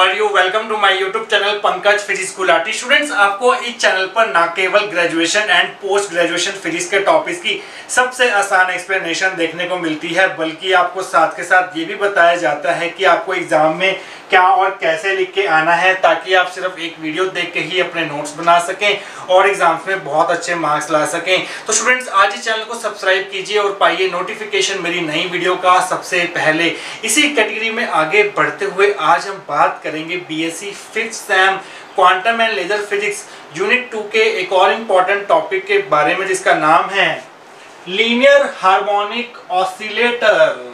Are you. Welcome to my YouTube channel Pankaj physics Gulati. Students, आपको इस channel पर ना केवल graduation and post graduation physics के टॉपिक्स की सबसे आसान एक्सप्लेनेशन देखने को मिलती है, बल्कि आपको साथ के साथ ये भी बताया जाता है कि आपको एग्जाम में क्या और कैसे लिख के आना है, ताकि आप सिर्फ एक वीडियो देख के ही अपने नोट्स बना सकें और एग्जाम्स में बहुत अच्छे मार्क्स ला सकें। तो स्टूडेंट्स, आज ही चैनल को सब्सक्राइब कीजिए और पाइए नोटिफिकेशन मेरी नई वीडियो का सबसे पहले। इसी कैटेगरी में आगे बढ़ते हुए आज हम बात करेंगे BSc 5th sem quantum and laser physics unit 2 के एक और इम्पॉर्टेंट टॉपिक के बारे में, जिसका नाम है linear harmonic oscillator.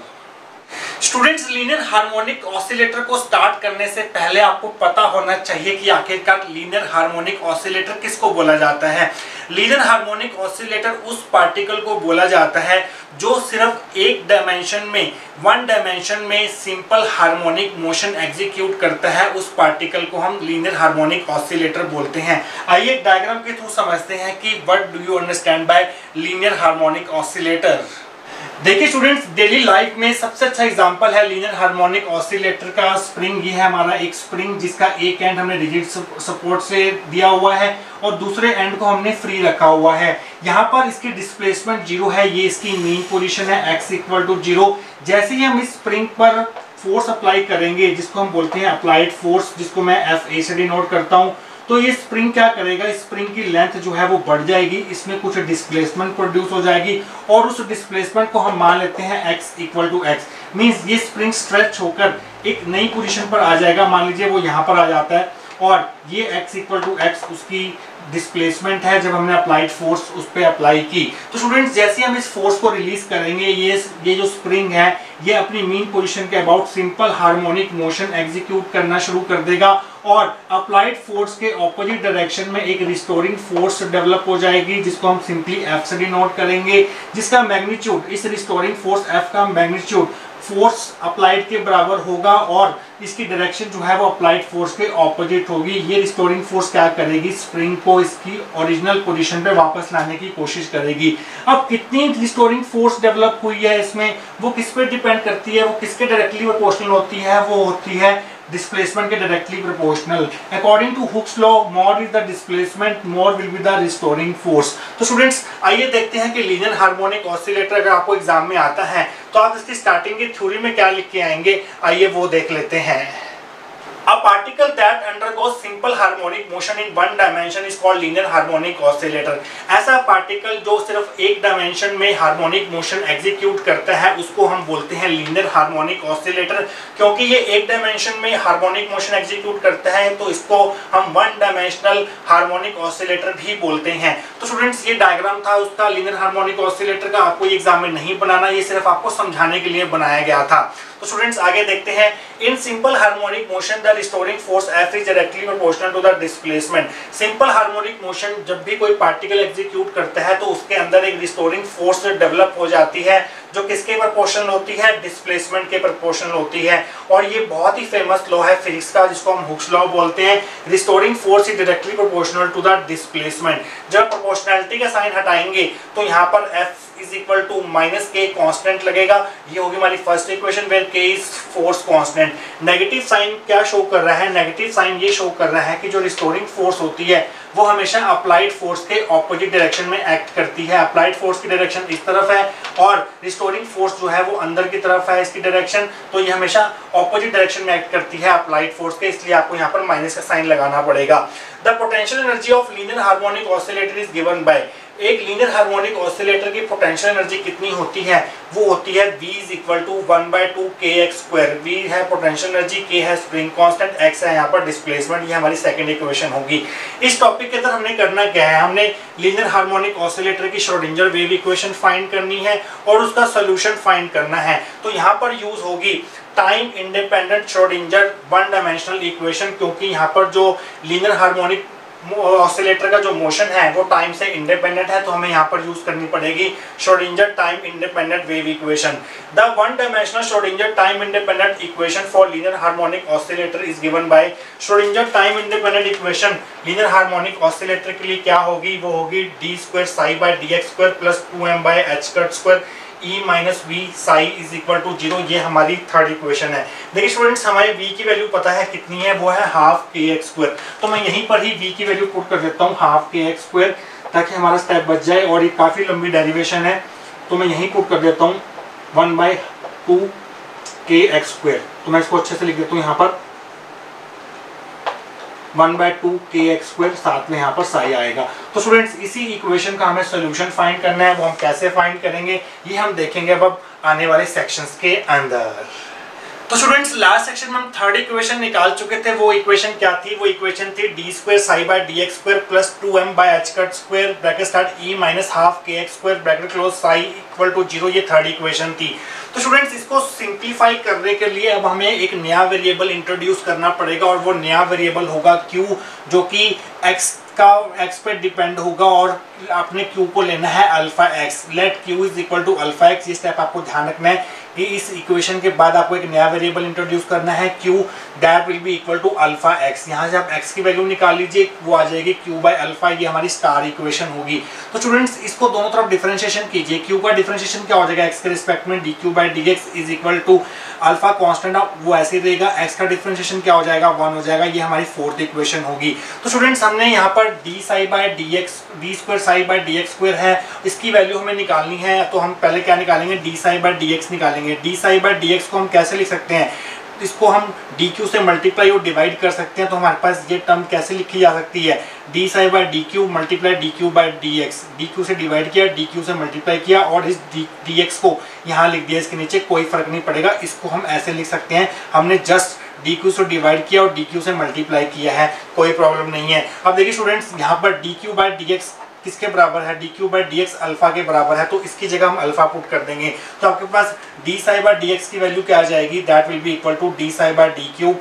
Students, linear harmonic oscillator को स्टार्ट करने से पहले आपको पता होना चाहिए कि आखिरकार लीनियर हार्मोनिक ऑसिलेटर किसको बोला जाता है। लीनियर हार्मोनिक ऑसिलेटर उस पार्टिकल को बोला जाता है जो सिर्फ एक डायमेंशन में, वन डायमेंशन में सिंपल हार्मोनिक मोशन एग्जीक्यूट करता है। उस पार्टिकल को हम लीनियर हार्मोनिक ऑसिलेटर बोलते हैं। आइए एक डायग्राम के थ्रू समझते हैं कि what do you understand by linear harmonic oscillator. देखिए स्टूडेंट्स, डेली लाइफ में सबसे अच्छा एग्जांपल है लीनियर हार्मोनिक ऑसिलेटर का स्प्रिंग। ये है हमारा एक स्प्रिंग, जिसका एक एंड हमने रिजिड सपोर्ट से दिया हुआ है और दूसरे एंड को हमने फ्री रखा हुआ है। यहाँ पर इसकी डिस्प्लेसमेंट 0 है, ये इसकी मीन पोजीशन है x इक्वल टू 0। जैसे ही हम इस स्प्रिंग पर फोर्स अप्लाई करेंगे, जिसको हम बोलते हैं अप्लाइड फोर्स, जिसको मैं FA से डिनोट करता हूँ, तो ये स्प्रिंग क्या करेगा, इस स्प्रिंग की लेंथ जो है वो बढ़ जाएगी, इसमें कुछ डिस्प्लेसमेंट प्रोड्यूस हो जाएगी और उस डिस्प्लेसमेंट को हम मान लेते हैं x equal to x। Means ये स्प्रिंग स्ट्रेच होकर एक नई पोजीशन पर आ जाएगा। मान लीजिए वो यहाँ पर आ जाता है और ये x इक्वल टू x उसकी डिस्प्लेसमेंट है जब हमने अप्लाइड फोर्स उस पर अप्लाई की। तो स्टूडेंट्स, जैसे हम इस फोर्स को रिलीज करेंगे, ये जो स्प्रिंग है ये अपनी मीन पोजीशन के about simple harmonic motion execute करना शुरू कर देगा और अप्लाइड फोर्स के ऑपोजिट डायरेक्शन में एक रिस्टोरिंग फोर्स डेवलप हो जाएगी, जिसको हम सिंपली F से डिनोट करेंगे, जिसका मैग्नीट्यूड, इस रिस्टोरिंग फोर्स F का मैग्नीट्यूड फोर्स अप्लाइड के बराबर होगा और इसकी डायरेक्शन जो है वो अप्लाइड फोर्स के ऑपोजिट होगी। ये रिस्टोरिंग फोर्स क्या करेगी, स्प्रिंग को इसकी ओरिजिनल पोजीशन पे वापस लाने की कोशिश करेगी। अब कितनी रिस्टोरिंग फोर्स डेवलप हुई है इसमें, वो किस पे डिपेंड करती है, वो किसके डायरेक्टली प्रोपोर्शनल होती है, वो होती है डिस्प्लेसमेंट के directly proportional. According to Hooke's law, more is the displacement, more will be the restoring force. तो स्टूडेंट्स, आइए देखते हैं कि लीनियर हार्मोनिक ऑसिलेटर अगर आपको एग्जाम में आता है तो आप इसकी स्टार्टिंग की थ्योरी में क्या लिख के आएंगे, आइए वो देख लेते हैं। A particle that undergoes simple harmonic motion in one dimension is called linear harmonic oscillator। ऐसा पार्टिकल जो सिर्फ एक डायमेंशन में हार्मोनिक मोशन एग्जीक्यूट करता है उसको हम बोलते हैं लीनियर हार्मोनिक ऑसिलेटर। क्योंकि ये एक डायमेंशन में हार्मोनिक मोशन एग्जीक्यूट करता है तो इसको हम वन डायमेंशनल हार्मोनिक ऑसिलेटर भी बोलते हैं। तो स्टूडेंट्स, ये डायग्राम था उसका लीनियर हार्मोनिक ऑसिलेटर का। आपको ये एग्जाम में नहीं बनाना, ये सिर्फ आपको समझाने के लिए बनाया गया था। तो स्टूडेंट्स, आगे देखते हैं। In simple harmonic motion the restoring force F is directly proportional to the displacement. Simple harmonic motion जब भी कोई पार्टिकल एग्जीक्यूट करता है तो उसके अंदर एक रिस्टोरिंग फोर्स डेवलप हो जाती है, जो किसके प्रोपोर्शनल होती है, डिस्प्लेसमेंट के प्रोपोर्शनल होती है। और ये बहुत ही फेमस लॉ है फिजिक्स का, जिसको हम हुक्स लॉ बोलते हैं। Restoring force is directly proportional to the displacement. जब प्रोपोर्शनैलिटी का साइन हटाएंगे तो यहाँ पर F is equal to minus k constant लगेगा। ये होगी हमारी first equation, where k is force constant. Negative sign क्या शो कर रहा है, नेगेटिव साइन ये शो कर रहा है कि जो रिस्टोरिंग फोर्स होती है वो हमेशा अप्लाइड फोर्स के ऑपोजिट डायरेक्शन में एक्ट करती है। अप्लाइड फोर्स की डायरेक्शन इस तरफ है और रिस्टोरिंग फोर्स जो है वो अंदर की तरफ है इसकी डायरेक्शन, तो ये हमेशा ऑपोजिट डायरेक्शन में एक्ट करती है अप्लाइड फोर्स के, इसलिए आपको यहाँ पर माइनस का साइन लगाना पड़ेगा। The potential energy of linear harmonic oscillator is given by. एक लीनियर हार्मोनिक ऑसिलेटर की पोटेंशियल एनर्जी कितनी होती है, वो होती है V is equal to 1/2 kx square. V है पोटेंशियल एनर्जी, k है स्प्रिंग कांस्टेंट, x है यहाँ पर डिस्प्लेसमेंट। ये हमारी सेकंड इक्वेशन होगी। इस टॉपिक के अंदर हमने करना क्या है, हमने लीनियर हार्मोनिक ऑसिलेटर की श्रोडिंगर वेव इक्वेशन फाइंड करनी है और उसका सोल्यूशन फाइंड करना है। तो यहाँ पर यूज होगी time independent Schrodinger one dimensional equation, क्योंकि यहाँ पर जो लीनियर हार्मोनिक ऑसिलेटर का जो मोशन है वो टाइम से इंडिपेंडेंट है, तो हमें यहाँ पर यूज करनी पड़ेगी Schrodinger time independent wave equation. The one dimensional Schrodinger time independent equation for linear harmonic oscillator is given bye. Schrodinger time independent equation linear harmonic oscillator के लिए क्या होगी, वो होगी d² psi by dx² plus 2m by h² E minus V psi is equal to 0, ये हमारी third equation है। देखिए स्टूडेंट्स, हमारे v की वैल्यू पता है कितनी है, वो है हाफ के एक्स स्क्वायर। तो मैं यहीं पर ही v की वैल्यू पुट कर देता हूँ हाफ के एक्स स्क्वायर, ताकि हमारा स्टेप बच जाए। और ये काफ़ी लंबी डेरिवेशन है, तो मैं यहीं पुट कर देता हूँ 1/2 के एक्स स्क्वायर। तो मैं इसको अच्छे से लिख देता हूँ यहाँ पर 1/2 के एक्स स्क्वायर, साथ में यहाँ पर साई आएगा। तो स्टूडेंट्स, इसी इक्वेशन का हमें सोल्यूशन फाइंड करना है। वो हम कैसे फाइंड करेंगे ये हम देखेंगे अब आने वाले सेक्शंस के अंदर। तो स्टूडेंट्स, लास्ट सेक्शन में हम थर्ड इक्वेशन निकाल चुके थे। वो इक्वेशन क्या थी? वो इक्वेशन थी D square psi by D X square plus 2m by H cut square bracket start E minus half K X square bracket close psi equal to 0। ये थर्ड इक्वेशन थी। तो स्टूडेंट्स, इसको simplify करने के लिए अब हमें एक नया वेरिएबल इंट्रोड्यूस करना पड़ेगा, और वो नया वेरिएबल होगा q, जो कि x पे डिपेंड होगा, और आपने q को लेना है alpha x। Let q is equal to alpha x। ये स्टेप आपको ध्यान रखना है कि इस इक्वेशन के बाद आपको एक नया वेरिएबल इंट्रोड्यूस करना है q, that will be equal to alpha x। यहाँ से आप x की वैल्यू निकाल लीजिए, वो आ जाएगी q बाय अल्फा। ये हमारी स्टार इक्वेशन होगी। तो स्टूडेंट्स, इसको दोनों तरफ डिफरेंशिएशन कीजिए। q का डिफरेंशिएशन क्या हो जाएगा? x के रिस्पेक्ट में dq by dx is equal to alpha constant, वो ऐसे ही रहेगा। x का डिफरेंशिएशन क्या हो जाएगा? 1 हो जाएगा। ये हमारी फोर्थ इक्वेशन होगी। तो स्टूडेंट्स, हमने यहाँ पर D psi by D X, D square psi by D X square है, इसकी वैल्यू हमें निकालनी है। तो हम पहले क्या निकालेंगे? D psi by D X निकालेंगे। D psi by D X को हम कैसे लिख सकते हैं? इसको हम डी क्यू से मल्टीप्लाई और डिवाइड कर सकते हैं। तो हमारे पास ये टर्म कैसे लिखी जा सकती है? D psi by D Q multiply D Q by D X. D Q से डिवाइड किया, डी क्यू से मल्टीप्लाई किया, और इस डी एक्स को यहाँ लिख दिया इसके नीचे, कोई फर्क नहीं पड़ेगा। इसको हम ऐसे लिख सकते हैं, हमने जस्ट डी क्यू से डिवाइड किया और डी क्यू से मल्टीप्लाई किया है, कोई प्रॉब्लम नहीं है। अब देखिए स्टूडेंट्स, यहाँ पर D Q by D X किसके बराबर है? D Q by D X alpha के बराबर है। तो इसकी जगह हम अल्फा पुट कर देंगे। तो आपके पास D psi by D X की वैल्यू क्या आ जाएगी? That will be equal to D psi by D Q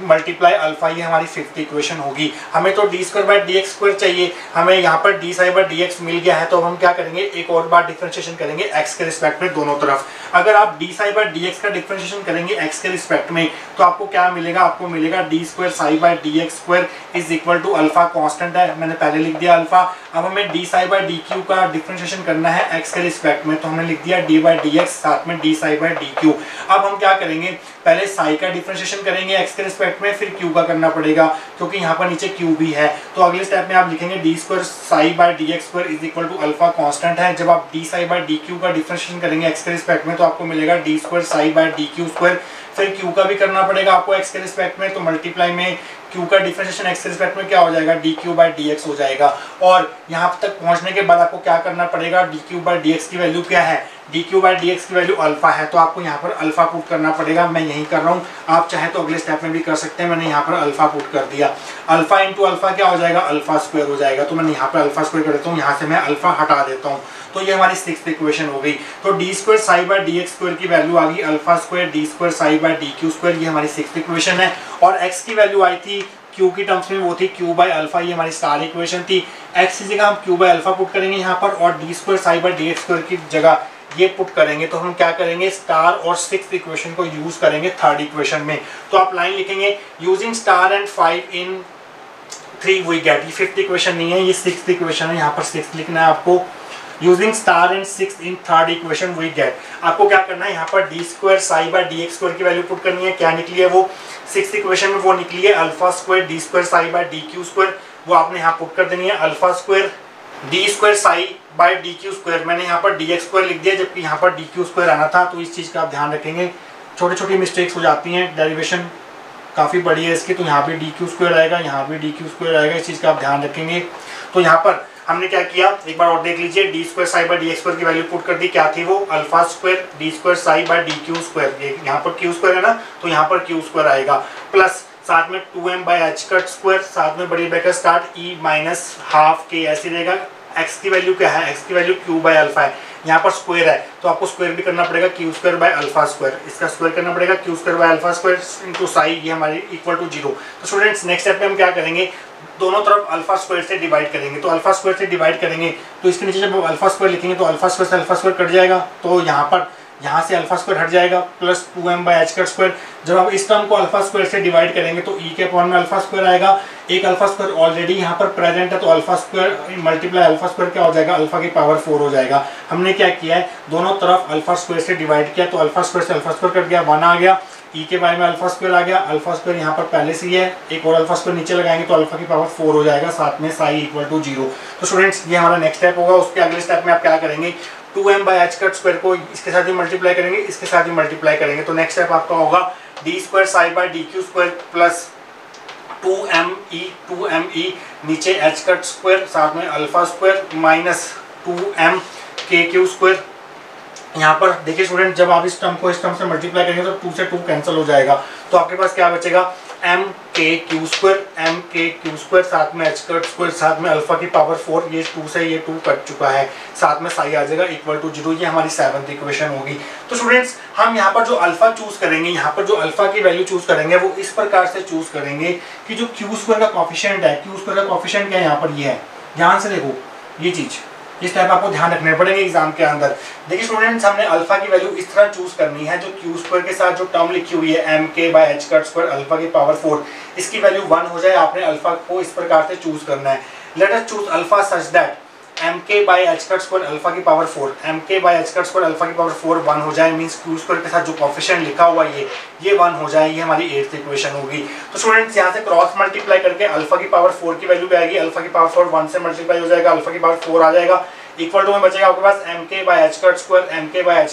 multiply alpha. ये हमारी फिफ्थ इक्वेशन होगी। हमें तो D square by D X square चाहिए, हमें यहाँ पर D psi by D X मिल गया है। तो हम क्या करेंगे? एक और बार डिफरेंशिएशन करेंगे एक्स के रिस्पेक्ट में दोनों तरफ। अगर आप D psi by D X का डिफरेंशिएशन करेंगे एक्स के रिस्पेक्ट में, तो आपको क्या मिलेगा? आपको मिलेगा D square psi by D X square is equal to alpha constant है, मैंने पहले लिख दिया अल्फा। अब हमें D psi by D Q का डिफरेंशिएशन करना है एक्स के रिस्पेक्ट में, तो हमने लिख दिया डी बाय डी एक्स, साथ में D psi by D Q. अब हम क्या करेंगे? पहले साई का डिफरेंशिएशन करेंगे एक्स के रिस्पेक्ट में, फिर क्यू का करना पड़ेगा, क्योंकि यहाँ पर नीचे क्यू भी है। तो अगले स्टेप में आप लिखेंगे D square psi by D X square is equal to alpha constant है। जब आप D psi by D Q का डिफरेंशिएशन करेंगे एक्स के रिस्पेक्ट में, तो आपको मिलेगा D square psi by D Q square. फिर क्यू का भी करना पड़ेगा आपको एक्स के रिस्पेक्ट में, तो मल्टीप्लाई में क्यू का डिफरेंशिएशन एक्स के रिस्पेक्ट में क्या हो जाएगा? D Q by D X हो जाएगा। और यहाँ तक पहुँचने के बाद आपको क्या करना पड़ेगा? D Q by D X की वैल्यू क्या है? D Q by D X की वैल्यू अल्फा है, तो आपको यहाँ पर अल्फा पुट करना पड़ेगा। मैं यही कर रहा हूँ, आप चाहे तो अगले स्टेप में भी कर सकते हैं। मैंने यहाँ पर अल्फा पुट कर दिया। अल्फा इंटू अल्फा क्या हो जाएगा? अल्फा स्क्वायर हो जाएगा। तो मैंने यहाँ पर अल्फा स्क्वायर कर देता हूँ, यहाँ से मैं अल्फा हटा देता हूँ। तो ये हमारी सिक्स्थ इक्वेशन हो गई। तो D square psi by D X square की वैल्यू आ गई alpha square D square psi by D Q square, ये हमारी सिक्स्थ इक्वेशन है। और एक्स की वैल्यू आई थी क्यू की टर्म्स में, वो थी क्यू बाय अल्फा, ये हमारी स्टार इक्वेशन थी। एक्स की जगह हम क्यू बाय अल्फा पुट करेंगे यहाँ पर, और D square psi by D X square की जगह ये पुट करेंगे। तो हम क्या करेंगे? स्टार और सिक्स्थ इक्वेशन को यूज करेंगे थर्ड इक्वेशन में। तो आप लाइन लिखेंगे using star and 5 in 3 we get. ये फिफ्थ इक्वेशन नहीं है, ये सिक्स्थ इक्वेशन है। यहाँ पर सिक्स्थ लिखना है आपको। Using star and six in third equation we get. आपको क्या करना है? यहाँ पर D square psi by D X square की वैल्यू पुट करनी है। क्या निकली है वो? सिक्स्थ इक्वेशन में वो निकली है alpha square D square psi by D Q square, वो आपने यहाँ पुट कर देनी है। Alpha square D square psi by D Q square, मैंने यहाँ पर डी एक्स स्क्वायर लिख दिया, जबकि यहाँ पर डी क्यू स्क्वायर आना था। तो इस चीज़ का आप ध्यान रखेंगे, छोटी छोटी मिस्टेक्स हो जाती हैं, डेरिवेशन काफ़ी बड़ी है इसकी। तो यहाँ पे डी क्यू स्क्वायर आएगा, यहाँ पे डी क्यू स्क्वायर आएगा, इस चीज़ का आप ध्यान रखेंगे। तो यहाँ पर हमने क्या किया? एक बार और देख लीजिए। D square psi by D X square की वैल्यू पुट कर दी, क्या थी वो? Alpha square D square psi by D Q square. यहाँ पर क्यू स्क्वायर है ना, तो यहाँ पर क्यू स्क्वायर आएगा, प्लस साथ में 2m by H cut square, साथ में बड़ी bracket start E minus half के, ऐसे रहेगा। एक्स की वैल्यू क्या है? एक्स की वैल्यू क्यू बाय अल्फा है, यहाँ पर स्क्वायर है, तो आपको स्क्वायर भी करना पड़ेगा, Q square by alpha square. इसका स्क्वायर करना पड़ेगा, Q square by alpha square into Sai, ये हमारी इक्वल टू 0। तो स्टूडेंट्स, नेक्स्ट स्टेप में हम क्या करेंगे? दोनों तरफ अल्फा स्क्वायर से डिवाइड करेंगे। तो अल्फा स्क्वायर से डिवाइड करेंगे, तो इसके नीचे जब अल्फा स्क्वायर लिखेंगे तो अल्फा स्क्वायर से अल्फा स्क्वायर कट जाएगा। तो यहाँ पर यहाँ से अल्फा स्क्वायर हट जाएगा plus 2m by H cut square. जब आप इस टर्म को अल्फा स्क्वायर से डिवाइड करेंगे तो ई के अपॉन में अल्फा स्क्वायर आएगा। एक अल्फा स्क्वायर ऑलरेडी यहाँ पर प्रेजेंट है तो alpha square multiply alpha square क्या हो जाएगा, अल्फा की पावर 4 हो जाएगा। हमने क्या किया है, दोनों तरफ अल्फा स्क्वायर से डिवाइड किया तो अल्फा स्क्वायर से अल्फा स्क्वायर कट गया, 1 आ गया। ई के बारे में अल्फा स्क्वायर आ गया, अल्फा स्क्वायर यहाँ पर पहले से ही है, एक और अल्फा स्क्वायर नीचे लगाएंगे तो अल्फा की पावर 4 हो जाएगा, साथ में साई इक्वल टू 0। तो स्टूडेंट्स ये हमारा नेक्स्ट स्टेप होगा। उसके अगले स्टेप में आप क्या करेंगे, 2m by H cut square को इसके साथ ही मल्टीप्लाई करेंगे, इसके साथ ही मल्टीप्लाई करेंगे। तो नेक्स्ट स्टेप आपका होगा D square psi by D Q square plus 2me नीचे एच कट स्क्वायर साथ में अल्फा स्क्वायर माइनस 2m के क्यू स्क्वायर। यहाँ पर देखिए स्टूडेंट, जब आप इस टर्म को इस टर्म से मल्टीप्लाई करेंगे तो 2 से 2 कैंसिल हो जाएगा, तो आपके पास क्या बचेगा, m के क्यू स्क्वायर साथ में एच कट स्क्वायर साथ में अल्फा की पावर 4, ये 2 से ये 2 कट चुका है, साथ में साई आ जाएगा इक्वल टू 0। ये हमारी 7th इक्वेशन होगी। तो स्टूडेंट्स हम यहाँ पर जो अल्फा चूज करेंगे, यहाँ पर जो अल्फा की वैल्यू चूज करेंगे वो इस प्रकार से चूज करेंगे कि जो क्यू स्क्वायर का कॉफिशिएंट है, क्यू स्क्वायर का कॉफिशिएंट क्या है यहाँ पर, ये है, ध्यान से देखो ये चीज, इस टाइप आपको ध्यान रखने पड़ेंगे एग्जाम के अंदर। देखिए स्टूडेंट्स, हमने अल्फा की वैल्यू इस तरह चूज करनी है, जो क्यू स्क्वायर के साथ जो टर्म लिखी हुई है m k by H cut square alpha की पावर 4, इसकी वैल्यू 1 हो जाए। आपने अल्फा को इस प्रकार से चूज करना है। Let us choose alpha such that m k by H cut square alpha की power 4, m k by H cut square alpha की पावर 4 1 हो जाए, मींस क्यू स्क्वायर के साथ जो कोएफिशिएंट लिखा हुआ है ये 1 हो जाए। ये हमारी 8th इक्वेशन होगी। तो स्टूडेंट्स यहाँ से क्रॉस मल्टीप्लाई करके अल्फा की पावर 4 की वैल्यू भी आएगी, अल्फा की पावर 4 1 से मल्टीप्लाई हो जाएगा, अल्फा की पावर 4 आ जाएगा, इक्वल टू में बचेगा आपके पास m k by H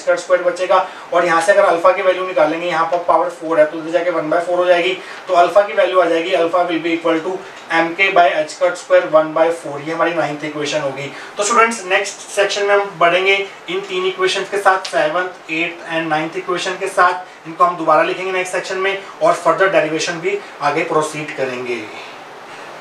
cut square बचेगा। और यहाँ से अगर अल्फा की वैल्यू निकालेंगे, यहाँ पर पावर 4 है तो इधर जाके 1/4 हो जाएगी, तो अल्फा की वैल्यू आ जाएगी, alpha will be equal to m k by H cut square 1/4। ये हमारी 9th इक्वेशन होगी। तो स्टूडेंट्स नेक्स्ट सेक्शन में हम बढ़ेंगे इन 3 इक्वेशन के साथ, 7th 8th and 9th equation के साथ। इनको हम दोबारा लिखेंगे नेक्स्ट सेक्शन में और फर्दर डेरिवेशन भी आगे प्रोसीड करेंगे।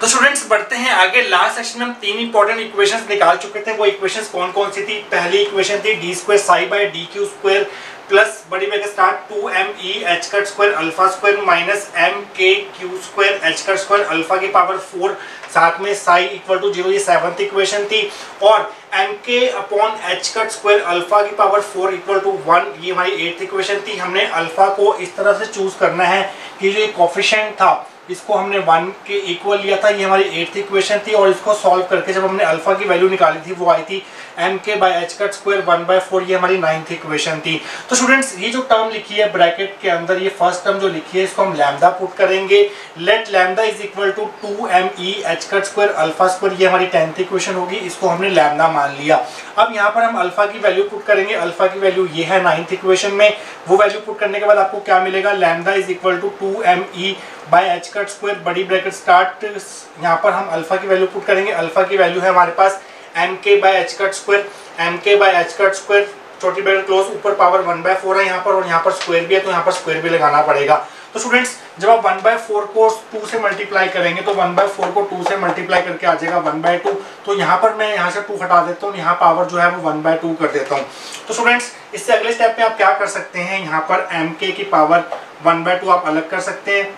तो स्टूडेंट्स बढ़ते हैं आगे। लास्ट सेक्शन में हम 3 इंपॉर्टेंट इक्वेशंस निकाल चुके थे। वो इक्वेशंस कौन कौन सी थी? पहली इक्वेशन थी D square psi by D Q square plus बड़ी bracket start 2me H cut square alpha square minus m k Q square H cut square alpha की पावर 4 साथ में साई इक्वल टू 0। ये 7th इक्वेशन थी। और m k upon H cut square alpha की power 4 equal to 1, ये हमारी 8th equation थी। हमने अल्फा को इस तरह से चूज करना है कि जो कोफिशिएंट था इसको हमने 1 के इक्वल लिया था, ये हमारी 8th इक्वेशन थी। और इसको सॉल्व करके जब हमने अल्फा की वैल्यू निकाली थी वो आई थी m k by H cut square 1/4, ये हमारी 9th इक्वेशन थी। तो स्टूडेंट्स ये जो टर्म लिखी है ब्रैकेट के अंदर, ये फर्स्ट टर्म जो लिखी है इसको हम लैम्डा पुट करेंगे। Let lambda is equal to 2me H cut square alpha square, ये हमारी 10th इक्वेशन होगी। इसको हमने लैम्डा मान लिया। अब यहाँ पर हम अल्फा की वैल्यू पुट करेंगे। अल्फा की वैल्यू ये है 9th इक्वेशन में। वो वैल्यू पुट करने के बाद आपको क्या मिलेगा? Lambda is equal to 2me by H cut square बड़ी ब्रैकेट स्टार्ट, यहाँ पर हम अल्फा की वैल्यू पुट करेंगे। अल्फा की वैल्यू है हमारे पास m k by H cut square, m k by H cut square छोटी ब्रैकेट क्लोज, ऊपर पावर 1/4 है यहाँ पर और यहाँ पर स्क्वायर भी है तो यहाँ पर स्क्वायर भी लगाना पड़ेगा। तो स्टूडेंट्स जब आप 1/4 को 2 से मल्टीप्लाई करेंगे तो 1/4 को 2 से मल्टीप्लाई करके आ जाएगा 1/2। तो यहाँ पर मैं यहाँ से 2 हटा देता हूँ, यहाँ पावर जो है वो 1/2 कर देता हूँ। तो स्टूडेंट्स इससे अगले स्टेप में आप क्या कर सकते हैं, यहाँ पर m k की पावर 1/2 आप अलग कर सकते हैं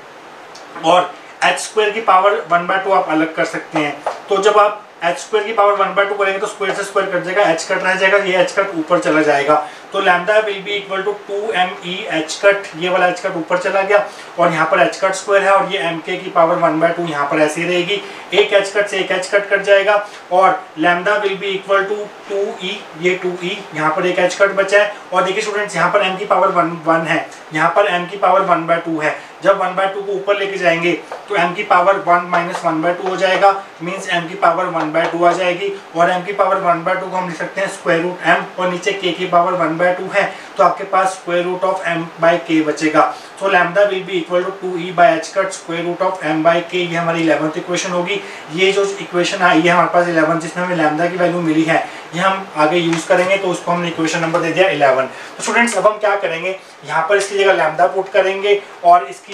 और एच स्क्वायर की पावर 1/2 आप अलग कर सकते हैं। तो जब आप एच स्क्वायर की पावर 1/2 करेंगे तो स्क्वायर से स्क्वायर कट जाएगा, एच कट रह जाएगा, ये एच कट ऊपर चला जाएगा। तो lambda will be equal to 2me H cut, ये वाला एच कट ऊपर चला गया और यहाँ पर एच कट स्क्वायर है और ये m k की पावर 1/2 यहाँ पर ऐसी रहेगी। एक एच कट से एक एच कट कट जाएगा और lambda will be equal to 2e, ये 2e, यहाँ पर एक एच कट बचा है। और देखिए स्टूडेंट्स यहाँ पर m की पावर 1 है, यहाँ पर m की पावर 1/2 है। जब 1/2 को ऊपर लेके जाएंगे तो m की पावर 1 माइनस 1/2 हो जाएगा, मीन्स m की पावर 1/2 आ जाएगी। और m की पावर 1/2 को हम लिख सकते हैं स्क्वायर रूट m और नीचे k की पावर 1/2 है तो आपके पास square root of m by k बचेगा। तो lambda will be equal to 2e by H cut square root of m by k, ये हमारी 11th इक्वेशन होगी। ये जो इक्वेशन आई है हमारे पास 11 जिसमें हमें लैम्डा की वैल्यू मिली है, ये हम आगे यूज करेंगे तो उसको हमने इक्वेशन नंबर दे दिया 11। तो स्टूडेंट्स अब हम क्या करेंगे, यहाँ पर इसकी जगह लैम्डा पुट करेंगे और इसकी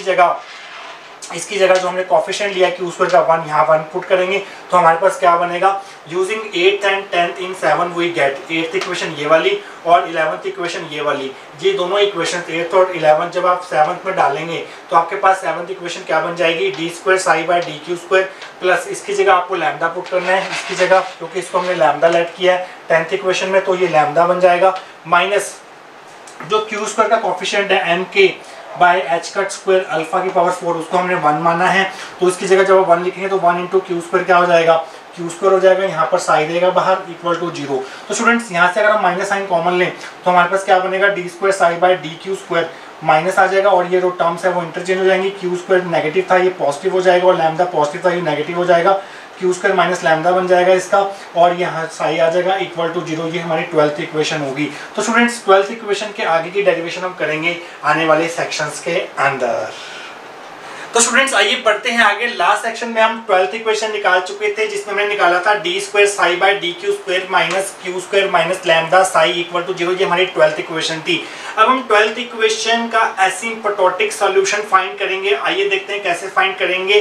जगह जो हमने कोफिशिएंट लिया कि उसको 1 यहाँ 1 पुट करेंगे। तो हमारे पास क्या बनेगा, using 8th and 10th in 7 we get 8th equation ये वाली और 11th इक्वेशन ये वाली। ये दोनों इक्वेशन 8th और 11th जब आप 7th में डालेंगे तो आपके पास 7th इक्वेशन क्या बन जाएगी, D square psi by D Q square plus इसकी जगह आपको लैम्डा पुट करना है इसकी जगह, क्योंकि इसको हमने लैम्डा लेट किया है 10th इक्वेशन में, तो ये लैम्डा बन जाएगा माइनस जो क्यू स्क्वायर का कॉफिशिएंट है एन के bye H cut square alpha की पावर 4, उसको हमने 1 माना है, तो इसकी जगह जब 1 लिखेंगे तो 1 इंटू क्यू स्क्वायर क्या हो जाएगा, क्यू स्क्वायर हो जाएगा, यहाँ पर साई रहेगा बाहर इक्वल टू 0। तो स्टूडेंट्स यहाँ से अगर हम माइनस साइन कॉमन लें तो हमारे पास क्या बनेगा, D square psi by D Q square minus आ जाएगा, और ये जो टर्म्स है वो इंटरचेंज हो जाएंगी। क्यू स्क्वायर नेगेटिव था, ये पॉजिटिव हो जाएगा, और लैम्डा पॉजिटिव था, ये नेगेटिव हो जाएगा, क्यू स्क्वायर माइनस लैम्डा बन जाएगा इसका, और यहाँ साई आ जाएगा इक्वल टू 0। ये हमारी 12th इक्वेशन होगी। तो स्टूडेंट्स 12th इक्वेशन के आगे की डेरिवेशन हम करेंगे आने वाले सेक्शंस के अंदर। तो स्टूडेंट्स आइए बढ़ते हैं आगे। लास्ट सेक्शन में हम 12th इक्वेशन निकाल चुके थे, जिसमें मैंने निकाला था D square psi by D Q square minus Q square minus lambda psi equal to 0। ये हमारी 12th इक्वेशन थी। अब हम 12th इक्वेशन का एसिम्पटोटिक सॉल्यूशन फाइंड करेंगे। आइए देखते हैं कैसे फाइंड करेंगे।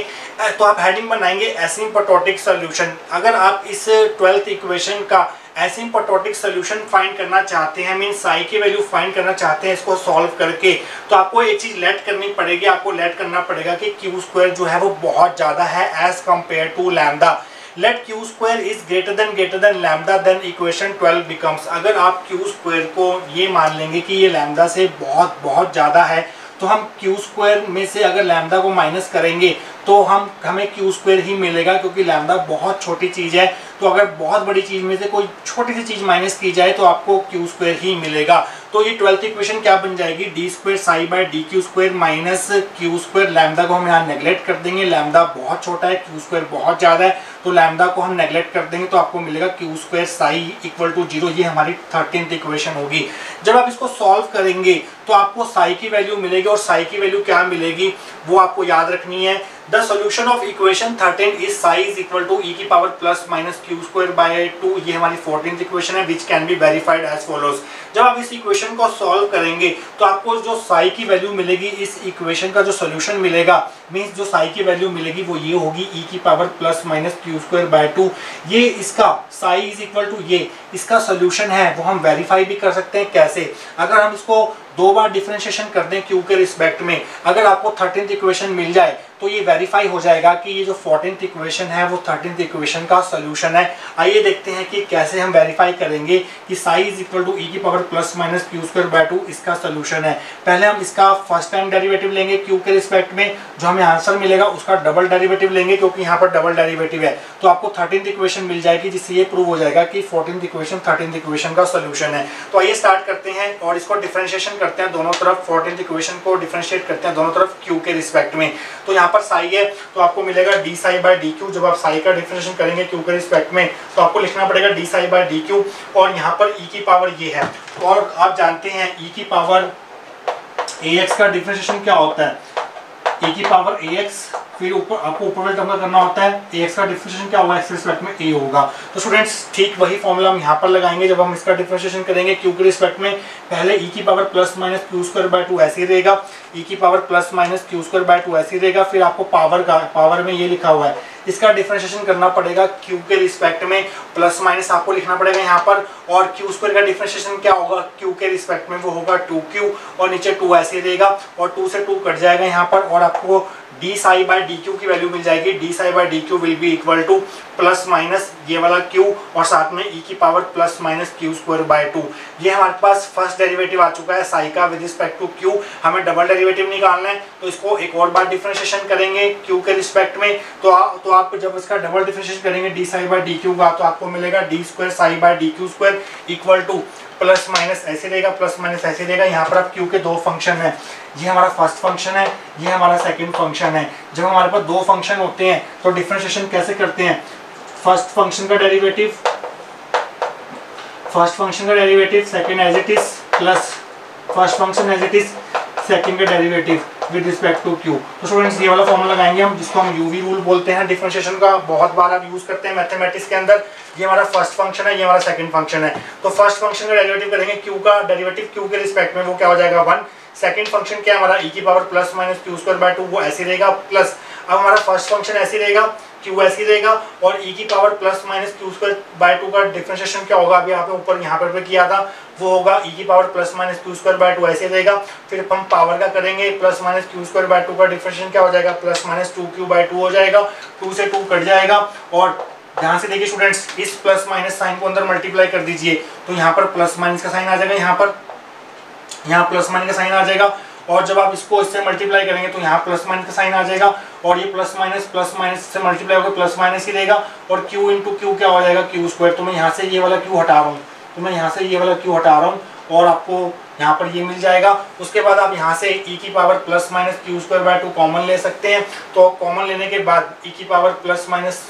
तो आप हेडिंग बनाएंगे एसिम्पटोटिक सॉल्यूशन। अगर आप इस 12th इक्वेशन का एसिम्पटोटिक सॉल्यूशन फाइंड करना चाहते हैं, मीन साई की वैल्यू फाइंड करना चाहते हैं इसको सॉल्व करके, तो आपको एक चीज लेट करनी पड़ेगी। आपको लेट करना पड़ेगा कि क्यू स्क्वायर जो है वो बहुत ज्यादा है as compare to lambda. Let Q square is greater than lambda, then equation 12 becomes. अगर आप क्यू स्क्वायर को ये मान लेंगे कि ये लैम्डा से बहुत ज्यादा है, तो हम क्यू स्क्वायर में से अगर लैम्डा को माइनस करेंगे तो हमें क्यू स्क्वायर ही मिलेगा, क्योंकि लैम्डा बहुत छोटी चीज़ है। तो अगर बहुत बड़ी चीज़ में से कोई छोटी सी चीज़ माइनस की जाए तो आपको क्यू स्क्वायर ही मिलेगा। तो ये 12th इक्वेशन क्या बन जाएगी, D square psi by D Q square minus Q square. Lambda को हम यहाँ नेगलेक्ट कर देंगे, लैम्डा बहुत छोटा है, क्यू स्क्वायर बहुत ज़्यादा है, तो लैम्डा को हम नेगलेक्ट कर देंगे, तो आपको मिलेगा Q square psi equal to 0। ये हमारी 13th इक्वेशन होगी। जब आप इसको सॉल्व करेंगे तो आपको साई की वैल्यू मिलेगी, और साई की वैल्यू क्या मिलेगी वो आपको याद रखनी है। The solution of equation 13 is psi is equal to E की power plus minus Q square by 2। ये हमारी 14th इक्वेशन है, which can be verified as follows. जब आप इस इक्वेशन को सॉल्व करेंगे तो आपको जो साई की वैल्यू मिलेगी, इस इक्वेशन का जो सोल्यूशन मिलेगा, मीन्स जो साई की वैल्यू मिलेगी वो ये होगी ई की power plus minus Q square by 2। ये इसका साई इज इक्वल टू ये इसका सोल्यूशन है, वो हम वेरीफाई भी कर सकते हैं। कैसे, अगर हम इसको 2 बार डिफरेंशिएशन कर दें क्यू के रिस्पेक्ट में, अगर आपको 13th इक्वेशन मिल जाए तो ये वेरीफाई हो जाएगा कि ये जो 14th इक्वेशन है वो 13th इक्वेशन का सोल्यूशन है। आइए देखते हैं कि कैसे हम वेरीफाई करेंगे कि Sai is equal to E की power plus minus Q square by 2 इसका सोल्यूशन है। पहले हम इसका फर्स्ट टाइम डेरिवेटिव लेंगे क्यू के रिस्पेक्ट में, जो हमें आंसर मिलेगा उसका डबल डेरिवेटिव लेंगे, क्योंकि यहाँ पर डबल डेरिवेटिव है, तो आपको 13th इक्वेशन मिल जाएगी, जिससे ये प्रूव हो जाएगा कि 14th इक्वेशन 13th इक्वेशन का सोल्यूशन है। तो आइए स्टार्ट करते हैं और इसको डिफरेंशिएशन करते हैं दोनों तरफ। 14th इक्वेशन को डिफरेंशिएट करते हैं दोनों तरफ क्यू के रिस्पेक्ट में। तो यहाँ पर साई है तो आपको मिलेगा D psi by D Q. जब आप साई का डिफरेंशिएशन करेंगे क्यू के रिस्पेक्ट में तो आपको लिखना पड़ेगा D psi by D Q, और यहाँ पर ई की पावर ये है, और आप जानते हैं ई की पावर ए एक्स का डिफरेंशिएशन क्या होता है, ए की पावर ए एक्स, फिर ऊपर आपको ऊपर वाले टर्म का करना होता है, ए एक्स का डिफरेंशिएशन क्या होगा, एक्स रिस्पेक्ट में ए होगा। तो स्टूडेंट्स ठीक वही फॉर्मूला हम यहाँ पर लगाएंगे जब हम इसका डिफरेंशिएशन करेंगे क्यू के रिस्पेक्ट में। पहले ई की power plus minus Q square by 2 ऐसे ही रहेगा, ई की power plus minus Q square by 2 ऐसे ही रहेगा। फिर आपको पावर में ये लिखा हुआ है, इसका डिफरेंशिएशन करना पड़ेगा क्यू के रिस्पेक्ट में, प्लस माइनस आपको लिखना पड़ेगा यहाँ पर, और क्यू स्क्वायर का डिफरेंशिएशन क्या होगा क्यू के रिस्पेक्ट में, वो होगा 2q, और नीचे 2 ऐसे ही रहेगा, और 2 से 2 कट जाएगा यहाँ पर, और आपको D psi by D Q की वैल्यू मिल जाएगी। D psi by D Q will be equal to plus minus ये वाला क्यू, और साथ में ई की power plus minus Q square by 2। ये हमारे पास फर्स्ट डेरिवेटिव आ चुका है साई का विद रिस्पेक्ट टू क्यू। हमें डबल डेरिवेटिव निकालना है, तो इसको एक और बार डिफरेंशिएशन करेंगे क्यू के रिस्पेक्ट में। तो आप जब इसका डबल डिफरेंशिएशन करेंगे D psi by D Q का, तो आपको मिलेगा D square psi by D Q square equal to plus minus ऐसे रहेगा, प्लस माइनस ऐसे रहेगा। यहाँ पर आप क्यू के 2 फंक्शन है, ये हमारा फर्स्ट फंक्शन है, ये हमारा सेकंड फंक्शन है। जब हमारे पास 2 फंक्शन होते हैं तो डिफरेंशिएशन कैसे करते हैं, फर्स्ट फंक्शन का derivative second as it is, plus first function as it is second का derivative with respect to Q. तो स्टूडेंट्स ये वाला फॉर्मूला लगाएंगे हम, जिसको हम यूवी रूल बोलते हैं डिफरेंशिएशन का, बहुत बार आप यूज करते हैं मैथमेटिक्स के अंदर। ये हमारा फर्स्ट फंक्शन है, ये हमारा सेकंड फंक्शन है। तो फर्स्ट फंक्शन का डेरिवेटिव करेंगे क्यू का डेरिवेटिव क्यू के रिस्पेक्ट में, वो क्या हो जाएगा 1। सेकंड फंक्शन क्या है हमारा, ई की power plus minus Q square by 2, वो ऐसे रहेगा, प्लस अब हमारा फर्स्ट फंक्शन ऐसे रहेगा, क्यू ऐसे रहेगा, और ई की power plus minus Q square by 2 का डिफरेंशिएशन क्या होगा, अभी आपने ऊपर यहाँ पर किया था, वो होगा ई की power plus minus Q square by 2 ऐसे रहेगा। फिर हम पावर का करेंगे, plus minus Q square by 2 का डिफरेंशिएशन क्या हो जाएगा, प्लस माइनस 2q बाय 2 हो जाएगा। 2 से 2 कट जाएगा, और ध्यान से देखिए स्टूडेंट्स, इस प्लस माइनस साइन को अंदर मल्टीप्लाई कर दीजिए, तो यहाँ पर प्लस माइनस का साइन आ जाएगा यहाँ पर, यहाँ प्लस माइनस का साइन आ जाएगा, और जब आप इसको इससे मल्टीप्लाई करेंगे तो यहाँ प्लस माइनस का साइन आ जाएगा, और ये प्लस माइनस से मल्टीप्लाई होकर प्लस माइनस ही रहेगा, और क्यू इंटू क्यू क्या हो जाएगा, क्यू स्क्वायर। तो मैं यहाँ से ये वाला क्यू हटा रहा हूँ, और आपको यहाँ पर ये मिल जाएगा। उसके बाद आप यहाँ से e की power plus minus Q square by 2 common ले सकते हैं। तो कॉमन लेने के बाद e की power plus minus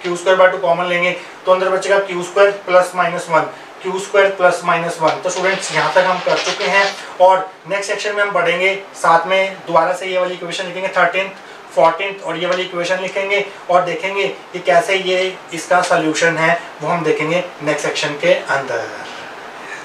Q square by 2 common लेंगे तो अंदर बचेगा Q square plus minus 1, Q square plus minus 1। तो स्टूडेंट्स यहाँ तक हम कर चुके हैं, और नेक्स्ट सेक्शन में हम बढ़ेंगे, साथ में दोबारा से ये वाली इक्वेशन लिखेंगे 13th 14th, और ये वाली इक्वेशन लिखेंगे और देखेंगे कि कैसे ये इसका सोल्यूशन है, वो हम देखेंगे नेक्स्ट सेक्शन के अंदर।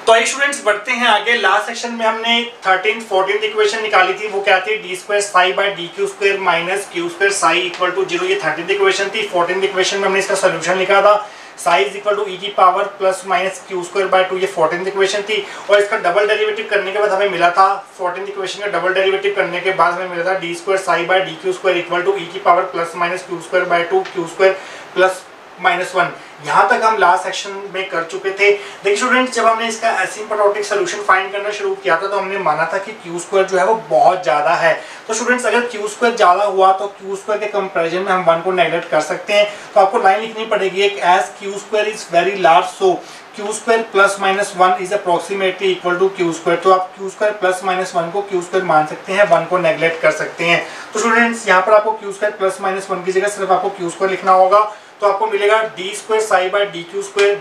तो आइए स्टूडेंट्स बढ़ते हैं आगे। लास्ट सेक्शन में हमने 13th 14th इक्वेशन निकाली थी, वो क्या थी, D square psi by D Q square minus Q square psi equal to 0। ये 13th इक्वेशन थी। 14th इक्वेशन में हमने इसका सोल्यूशन लिखा था, Sai is equal to E की power plus minus Q square by 2। ये 14th इक्वेशन थी, और इसका डबल डेरिवेटिव करने के बाद हमें मिला था, 14th इक्वेशन का डबल डेरिवेटिव करने के बाद हमें मिला था D square psi by D Q square equal to E की power plus minus Q square by 2 Q square plus minus 1। यहाँ तक हम लास्ट सेक्शन में कर चुके थे। देखिए स्टूडेंट्स, जब हमने इसका एसिम्पटोटिक सॉल्यूशन फाइंड करना शुरू किया था तो हमने माना था कि क्यू स्क्वायर जो है वो बहुत ज़्यादा है। तो स्टूडेंट्स, अगर क्यू स्क्वायर ज़्यादा हुआ तो क्यू स्क्वायर के कंपैरिजन में हम 1 को नेगलेक्ट कर सकते हैं। तो आपको लाइन लिखनी पड़ेगी एक, as Q square is very large so Q square plus minus 1 is approximately equal to Q square. तो आप क्यू स्क्वायर प्लस माइनस 1 को क्यू स्क्वायर मान सकते हैं, 1 को नेगलेक्ट कर सकते हैं। तो स्टूडेंट्स, यहाँ पर आपको क्यू स्क्वायर प्लस माइनस 1 की जगह सिर्फ आपको क्यू स्क्वायर लिखना होगा। तो आपको मिलेगा D square psi by D Q square,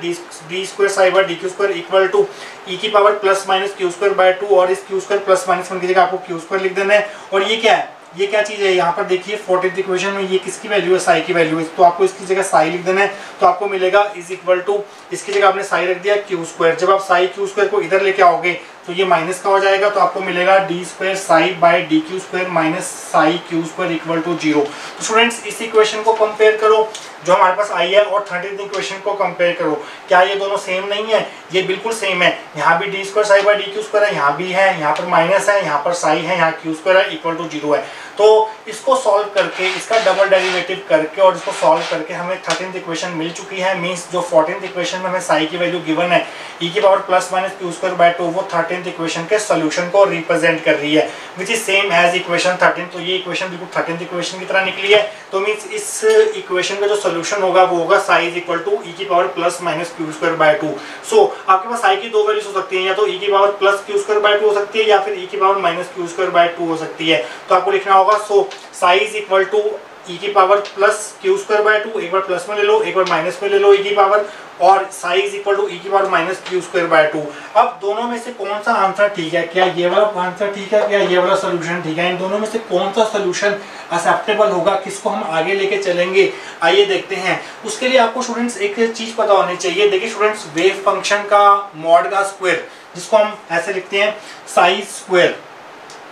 D square psi by D Q square equal to E की power plus minus Q square by 2, और इस क्यू स्क्वायर प्लस माइनस 1 की जगह आपको क्यू स्क्वायर लिख देना है। और ये क्या है, ये क्या चीज़ है, यहाँ पर देखिए 14th इक्वेशन में ये किसकी वैल्यू है, साई की वैल्यू है। तो आपको इसकी जगह साई लिख देना है। तो आपको मिलेगा इज इक्वल टू, इसकी जगह आपने साई रख दिया क्यू स्क्वायर। जब आप साई क्यू स्क्वायर को इधर लेके आओगे तो ये माइनस का हो जाएगा। तो आपको मिलेगा D square psi by D Q square minus psi Q square equal to 0। तो स्टूडेंट्स, इस इक्वेशन को कंपेयर करो जो हमारे पास आई है, और 13th इक्वेशन को कंपेयर करो। क्या ये दोनों सेम नहीं है? ये बिल्कुल सेम है। यहाँ भी D square psi by D Q square है, यहाँ भी है, यहाँ पर माइनस है, यहाँ पर साई है, यहाँ क्यू स्क्वायर है, इक्वल टू 0 है। तो इसको सॉल्व करके, इसका डबल डेरिवेटिव करके और इसको सॉल्व करके हमें 13th इक्वेशन मिल चुकी है। मींस जो 14th इक्वेशन में हमें साई की वैल्यू गिवन है ई की power plus minus Q square by 2, वो 13th इक्वेशन के सोल्यूशन को रिप्रेजेंट कर रही है, which is same as equation 13। तो ये इक्वेशन बिल्कुल 13th इक्वेशन की तरह निकली है। तो मींस इस इक्वेशन का जो सोल्यूशन होगा वो होगा Sai is equal to E की power plus minus Q square by 2। सो आपके पास साई की दो वैल्यूज हो सकती है, या तो ई की power plus Q square by 2 हो सकती है, या फिर ई की power minus Q square by 2 हो सकती है। तो आपको लिखना होगा सो psi is equal to E की power plus Q square by 2, एक बार प्लस में ले लो, एक बार माइनस में ले लो ई की पावर, और Sai is equal to E की power minus Q square by 2। अब दोनों में से कौन सा आंसर ठीक है? क्या ये वाला आंसर ठीक है, क्या ये वाला सोल्यूशन ठीक है? इन दोनों में से कौन सा सोल्यूशन एक्सेप्टेबल होगा, किसको हम आगे लेके चलेंगे, आइए देखते हैं। उसके लिए आपको स्टूडेंट्स एक चीज पता होनी चाहिए। देखिए स्टूडेंट्स, वेव फंक्शन का मॉड का स्क्वायर, जिसको हम ऐसे लिखते हैं Sai square,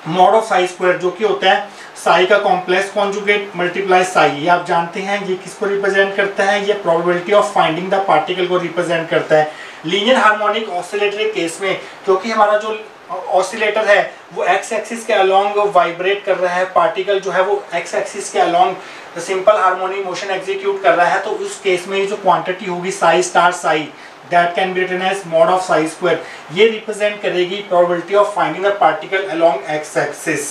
mod of Sai square, जो कि होता है साई का कॉम्प्लेक्स कॉन्जुगेट मल्टीप्लाई साई। ये आप जानते हैं ये किसको रिप्रेजेंट करता है? ये probability of finding the particle को रिप्रेजेंट करता है। लीनियर हार्मोनिक ऑसिलेटर के केस में, क्योंकि हमारा जो ऑसिलेटर है वो एक्स एक्सिस के अलोंग वाइब्रेट कर रहा है, पार्टिकल जो है वो एक्स एक्सिस के along simple harmonic motion execute कर रहा है, तो उस केस में जो क्वांटिटी होगी Sai star Sai, that can be written as mod of psi square, ये रिप्रेजेंट करेगी probability of finding the particle along x axis।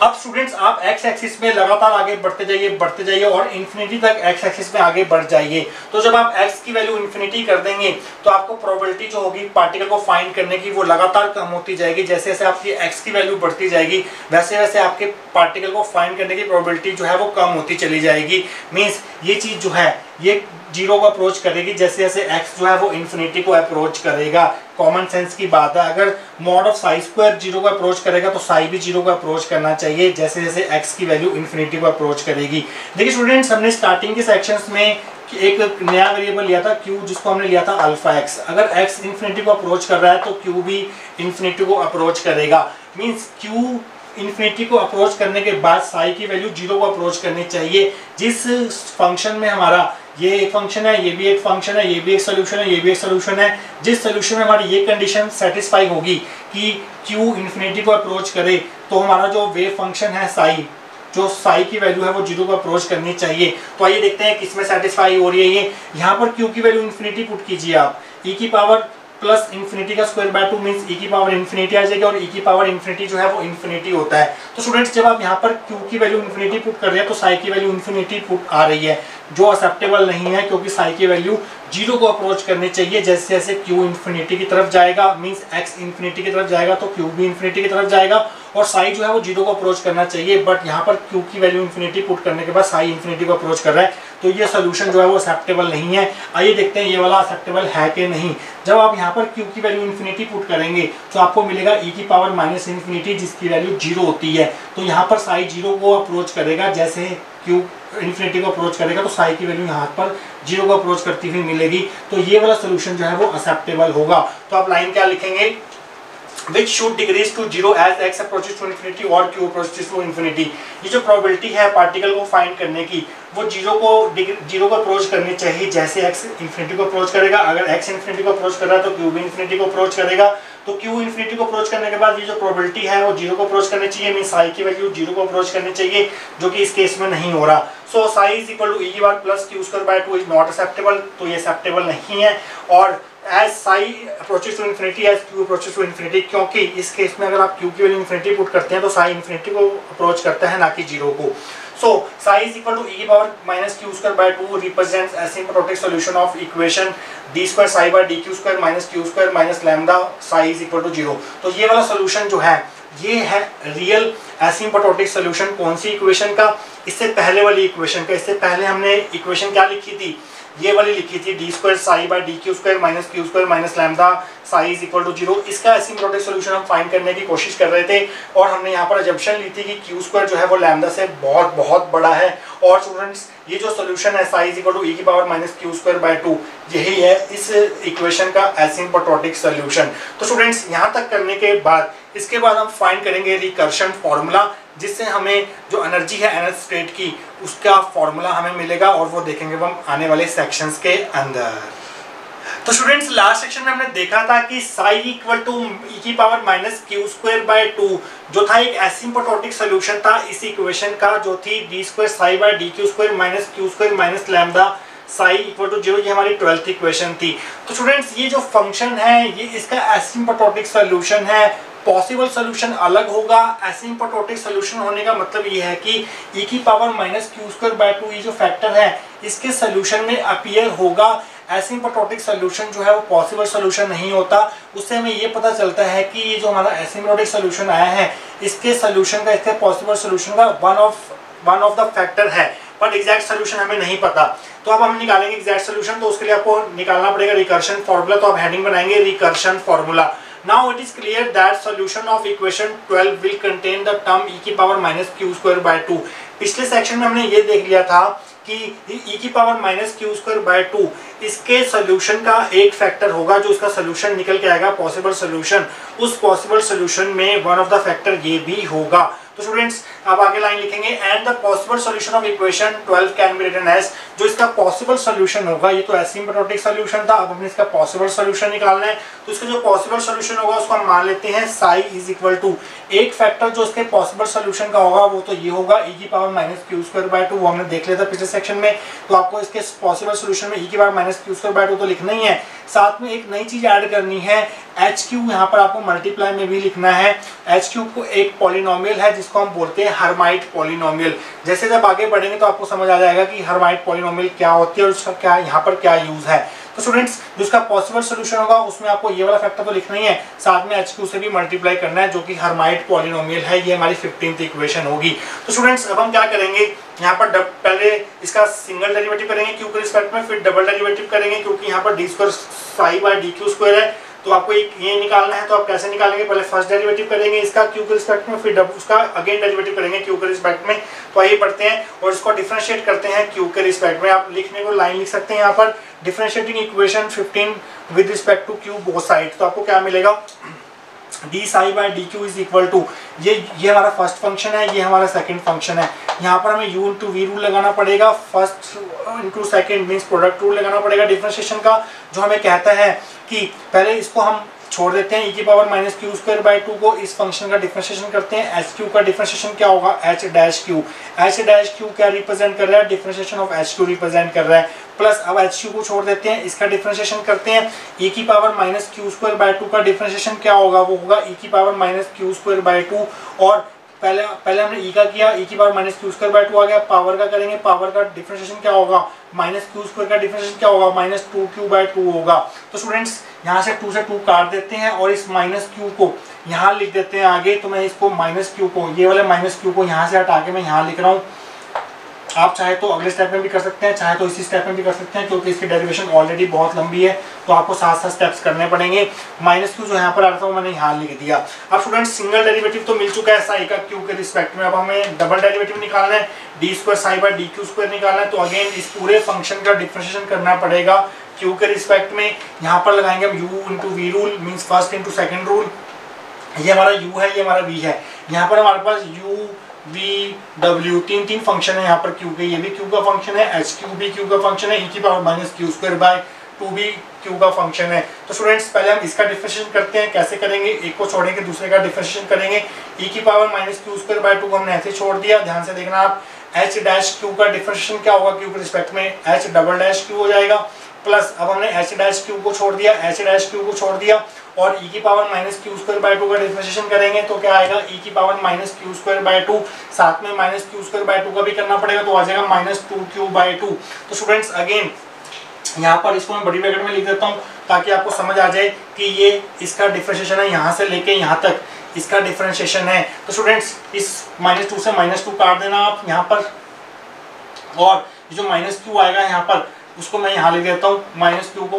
अब स्टूडेंट्स, आप x एक्सिस में लगातार आगे बढ़ते जाइए और इन्फिनिटी तक x एक्सिस में आगे बढ़ जाइए। तो जब आप x की वैल्यू इन्फिनिटी कर देंगे तो आपको प्रोबेबिलिटी जो होगी पार्टिकल को फाइंड करने की वो लगातार कम होती जाएगी। जैसे जैसे आपकी x की वैल्यू बढ़ती जाएगी वैसे वैसे आपके पार्टिकल को फाइंड करने की प्रोबेबिलिटी जो है वो कम होती चली जाएगी। मीन्स ये चीज़ जो है ये 0 को अप्रोच करेगी जैसे जैसे x जो है वो इन्फिनिटी को अप्रोच करेगा। कॉमन सेंस की बात है, अगर मॉड ऑफ साई स्क्वायर 0 को अप्रोच करेगा तो साई भी 0 को अप्रोच करना चाहिए जैसे जैसे x की वैल्यू इन्फिनिटी को अप्रोच करेगी। देखिए स्टूडेंट्स, हमने स्टार्टिंग के सेक्शंस में एक नया वेरिएबल लिया था q, जिसको हमने लिया था अल्फा x। अगर x इन्फिनिटी को अप्रोच कर रहा है तो q भी इन्फिनिटी को अप्रोच करेगा। मीन्स q इन्फिनिटी को अप्रोच करने के बाद साई की वैल्यू 0 को अप्रोच करनी चाहिए। जिस फंक्शन में हमारा ये एक फंक्शन है, ये भी एक फंक्शन है, ये भी एक सोल्यूशन है, ये भी एक सोल्यूशन है, जिस सोल्यूशन में हमारी ये कंडीशन सेटिस्फाई होगी कि q इन्फिनिटी को अप्रोच करे तो हमारा जो वेव फंक्शन है साई, जो साई की वैल्यू है वो 0 को अप्रोच करनी चाहिए। तो आइए देखते हैं किसमें सेटिस्फाई हो रही है ये। यहाँ पर q की वैल्यू इन्फिनिटी पुट कीजिए आप, e की पावर प्लस इन्फिनिटी का स्क्वायर बाय 2 मींस e की पावर इन्फिनिटी आ जाएगी और e की पावर इन्फिनिटी जो है वो इन्फिनिटी होता है। तो स्टूडेंट्स जब आप यहाँ पर q की वैल्यू इन्फिनिटी पुट कर रहे हैं तो साई की वैल्यू इन्फिनिटी पुट आ रही है, जो एक्सेप्टेबल नहीं है क्योंकि साई की वैल्यू 0 को अप्रोच करनी चाहिए। जैसे जैसे q इन्फिनिटी की तरफ जाएगा मींस x इन्फिनिटी की तरफ जाएगा तो q भी इन्फिनिटी की तरफ जाएगा और साई जो है वो 0 को अप्रोच करना चाहिए। बट यहाँ पर q की वैल्यू इन्फिनिटी पुट करने के बाद साई इन्फिनिटी को अप्रोच कर रहा है, तो ये सोल्यूशन जो है वो एक्सेप्टेबल नहीं है। आइए देखते हैं ये वाला एक्सेप्टेबल है कि नहीं। जब आप यहाँ पर q की वैल्यू इन्फिनिटी पुट करेंगे तो आपको मिलेगा e की पावर माइनस इन्फिनिटी जिसकी वैल्यू 0 होती है। तो यहाँ पर साई 0 को अप्रोच करेगा, जैसे q इन्फिनिटी को अप्रोच करेगा तो साई की वैल्यू यहाँ पर 0 को अप्रोच करती हुई मिलेगी। तो ये वाला सोल्यूशन जो है वो एक्सेप्टेबल होगा। तो आप लाइन क्या लिखेंगे, which should decrease to 0 as x approaches to infinity और q approaches to infinity। ये जो प्रोबेबिलिटी है पार्टिकल को फाइंड करने की वो 0 को अप्रोच करनी चाहिए जैसे x इन्फिनिटी को अप्रोच करेगा। अगर x इन्फिनिटी को अप्रोच कर रहा है तो q भी इन्फिनिटी को अप्रोच करेगा। तो q इन्फिनिटी को अप्रोच करने के बाद ये जो प्रोबेबिलिटी है वो 0 को अप्रोच करनी चाहिए, मींस साई की वैल्यू 0 को अप्रोच करनी चाहिए, जो कि इस केस में नहीं हो रहा। So psi is equal to e की power plus q square by 2 is not acceptable, तो ये एक्सेप्टेबल नहीं है। और as psi approaches to infinity as q approaches to infinity, क्योंकि इस केस में अगर आप q की वैल्यू इन्फिनिटी पुट करते हैं तो psi इन्फिनिटी को अप्रोच करता है ना कि 0 को। So psi is equal to e की power minus q square by 2 represents asymptotic solution of equation d square psi by dq square minus q square minus lambda psi is equal to 0। तो ये वाला solution जो है ये है real asymptotic solution कौन सी equation का, इससे पहले वाली इक्वेशन का। इससे पहले हमने इक्वेशन क्या लिखी थी, ये वाली लिखी थी d square psi by dq square minus q square minus lambda psi is equal to 0। इसका एसिम्प्टोटिक सॉल्यूशन हम फाइंड करने की कोशिश कर रहे थे और हमने यहाँ पर अजम्पशन ली थी कि q स्क्वायर जो है वो लैम्डा से बहुत बहुत बड़ा है। और स्टूडेंट्स ये जो सॉल्यूशन है psi is equal to e की power minus q square by 2 यही है इस इक्वेशन का एसिम्प्टोटिक सॉल्यूशन। तो स्टूडेंट्स यहाँ तक करने के बाद इसके बाद हम फाइंड करेंगे रिकर्शन फॉर्मूला, जिससे हमें जो एनर्जी है nth स्टेट की उसका फॉर्मूला हमें मिलेगा और वो देखेंगे हम आने वाले सेक्शंस के अंदर। तो स्टूडेंट्स लास्ट सेक्शन में हमने देखा था कि साई इक्वल टू e की power minus q square by 2 जो था एक एसिम्प्टोटिक सॉल्यूशन था इस इक्वेशन का, जो थी d square psi by dq square minus q square minus lambda psi equal to 0। ये हमारी 12th इक्वेशन थी। तो स्टूडेंट्स ये जो फंक्शन है ये इसका एसिम्प्टोटिक सॉल्यूशन है। पॉसिबल सॉल्यूशन अलग होगा। एसिम्प्टोटिक सॉल्यूशन होने का मतलब ये है कि e की power minus q square by 2 ये जो फैक्टर है इसके सॉल्यूशन में अपीयर होगा। एसिम्प्टोटिक सॉल्यूशन जो है वो पॉसिबल सॉल्यूशन नहीं होता। उससे हमें ये पता चलता है कि ये जो हमारा एसिम्प्टोटिक सॉल्यूशन आया है इसके सॉल्यूशन का इसके पॉसिबल सॉल्यूशन का वन ऑफ द फैक्टर है, बट एग्जैक्ट सॉल्यूशन हमें नहीं पता। तो अब हम निकालेंगे एग्जैक्ट सॉल्यूशन, तो उसके लिए आपको निकालना पड़ेगा रिकर्शन फॉर्मूला। तो आप हेडिंग बनाएंगे recursion formula. Now it is clear that solution of equation 12 will contain the term e की power minus q square by 2। पिछले सेक्शन में हमने ये देख लिया था कि e की power minus q square by 2 इसके सोल्यूशन का एक फैक्टर होगा जो इसका सोल्यूशन निकल के आएगा पॉसिबल सोल्यूशन। उस पॉसिबल सोल्यूशन में वन ऑफ द फैक्टर ये भी होगा। तो स्टूडेंट्स आप आगे लाइन लिखेंगे and the possible solution of equation 12 can be written as, जो इसका पॉसिबल सॉल्यूशन होगा, ये तो एसिम्प्टोटिक सॉल्यूशन था, अब हमने इसका पॉसिबल सॉल्यूशन निकालना है। तो इसका जो पॉसिबल सॉल्यूशन होगा उसको हम मान लेते हैं साई इज इक्वल टू एक फैक्टर जो इसके पॉसिबल सॉल्यूशन का होगा वो तो ये होगा e की power minus q square by 2, वो हमने देख लिया था पिछले सेक्शन में। तो आपको इसके पॉसिबल सॉल्यूशन में e की power minus q square by 2 तो लिखना ही है, साथ में एक नई चीज ऐड करनी है HQ, यहाँ पर आपको मल्टीप्लाई में भी लिखना है। HQ को एक पॉलिनोमियल है जिसको हम बोलते हैं हर्माइट पॉलिनोमियल। जैसे जब आगे बढ़ेंगे तो आपको समझ आ जाएगा कि हर्माइट पॉलिनोमियल क्या होती है और उसका क्या यहाँ पर क्या यूज है। तो स्टूडेंट्स जिसका पॉसिबल सॉल्यूशन होगा उसमें आपको ये वाला फैक्टर तो लिखना ही है, साथ में HQ से भी मल्टीप्लाई करना है जो कि हर्माइट पॉलिनोमियल है। ये हमारी 15th इक्वेशन होगी। तो स्टूडेंट्स अब हम क्या करेंगे, यहाँ पर पहले इसका सिंगल डेरिवेटिव करेंगे q के रिस्पेक्ट में, फिर डबल डेरिवेटिव करेंगे क्योंकि यहाँ पर d square psi by dq square है तो आपको ये निकालना है। तो आप कैसे निकालेंगे, पहले फर्स्ट डेरिवेटिव करेंगे इसका q के रिस्पेक्ट में, फिर उसका अगेन डेरिवेटिव करेंगे q के रिस्पेक्ट में। तो आइए पढ़ते हैं और इसको डिफरेंशिएट करते हैं q के रिस्पेक्ट में। आप लिखने को लाइन लिख सकते हैं यहाँ पर differentiating equation 15 with respect to q both side. तो आपको क्या मिलेगा, D psi by D Q is equal to ये हमारा फर्स्ट फंक्शन है, ये हमारा सेकंड फंक्शन है। यहाँ पर हमें u इंटू वी रूल लगाना पड़ेगा, first into second means product rule लगाना पड़ेगा डिफरेंशिएशन का, जो हमें कहता है कि पहले इसको हम छोड़ देते हैं e की power minus q square by 2 को, इस फंक्शन का डिफरेंशिएशन करते हैं। HQ का डिफरेंशिएशन क्या होगा, h डैश क्यू क्या रिप्रेजेंट कर रहा है, डिफरेंशिएशन ऑफ HQ रिप्रेजेंट कर रहा है। प्लस अब एच क्यू को छोड़ देते हैं, इसका डिफरेंशिएशन करते हैं। e की power minus Q square by 2 का डिफरेंशिएशन क्या होगा, वो होगा e की power minus Q square by 2। और पहले हमने e का किया, e की power minus Q square by 2 आ गया। पावर का करेंगे, पावर का डिफरेंशिएशन क्या होगा, माइनस क्यू स्क्वायर का डिफरेंशिएशन क्या होगा, माइनस 2q बाय 2 होगा। तो स्टूडेंट्स यहाँ से 2 से 2 काट देते हैं और इस माइनस क्यू को यहाँ लिख देते हैं आगे। तो मैं इसको माइनस क्यू को, ये वाले माइनस क्यू को यहाँ से हटा के मैं यहाँ लिख रहा हूँ। आप चाहे तो अगले स्टेप में भी कर सकते हैं, चाहे तो इसी स्टेप में भी कर सकते हैं, क्योंकि इसकी डेरिवेशन ऑलरेडी बहुत लंबी है, तो आपको साथ साथ स्टेप्स करने पड़ेंगे। माइनस क्यू जो यहाँ पर आ रहा था वो मैंने यहाँ लिख दिया। अब स्टूडेंट सिंगल डेरिवेटिव तो मिल चुका है साई का क्यू के रिस्पेक्ट में, अब हमें डबल डेरिवेटिव निकालना है, D square psi by D Q square निकालना है। तो अगेन इस पूरे फंक्शन का डिफरेंशिएशन करना पड़ेगा क्यू के रिस्पेक्ट में। यहाँ पर लगाएंगे हम U into V rule, means first into second rule. ये हमारा u है, ये हमारा v है। यहाँ पर हमारे पास u v w तीन फंक्शन है यहाँ पर q के, ये भी q का फंक्शन है, h q भी q का फंक्शन है, e की power minus Q square by 2 भी q का फंक्शन है। तो स्टूडेंट्स पहले हम इसका डिफरेंशिएशन करते हैं। कैसे करेंगे, एक को छोड़ेंगे दूसरे का डिफरेंशिएशन करेंगे। e की power minus Q square by 2 को हमने ऐसे छोड़ दिया, ध्यान से देखना आप। h डैश q का डिफरेंशिएशन क्या होगा q के रिस्पेक्ट में, h डबल डैश q हो जाएगा। प्लस अब हमने h डैश q को छोड़ दिया, h डैश q को छोड़ दिया, और e की power minus Q square by 2 का डिफरेंशिएशन करेंगे तो क्या आएगा, e की power minus Q square by 2, साथ में माइनस क्यू स्क्वायर बाय 2 का भी करना पड़ेगा, तो आ जाएगा माइनस 2q बाय 2। तो स्टूडेंट्स अगेन यहाँ पर इसको मैं बड़ी ब्रैकेट में लिख देता हूँ ताकि आपको समझ आ जाए कि ये इसका डिफरेंशिएशन है, यहाँ से लेके यहाँ तक इसका डिफरेंशिएशन है। तो स्टूडेंट्स इस -2 से -2 काट देना आप यहाँ पर, और जो माइनस क्यू आएगा यहाँ पर उसको मैं यहाँ लिख देता हूँ माइनस क्यू को।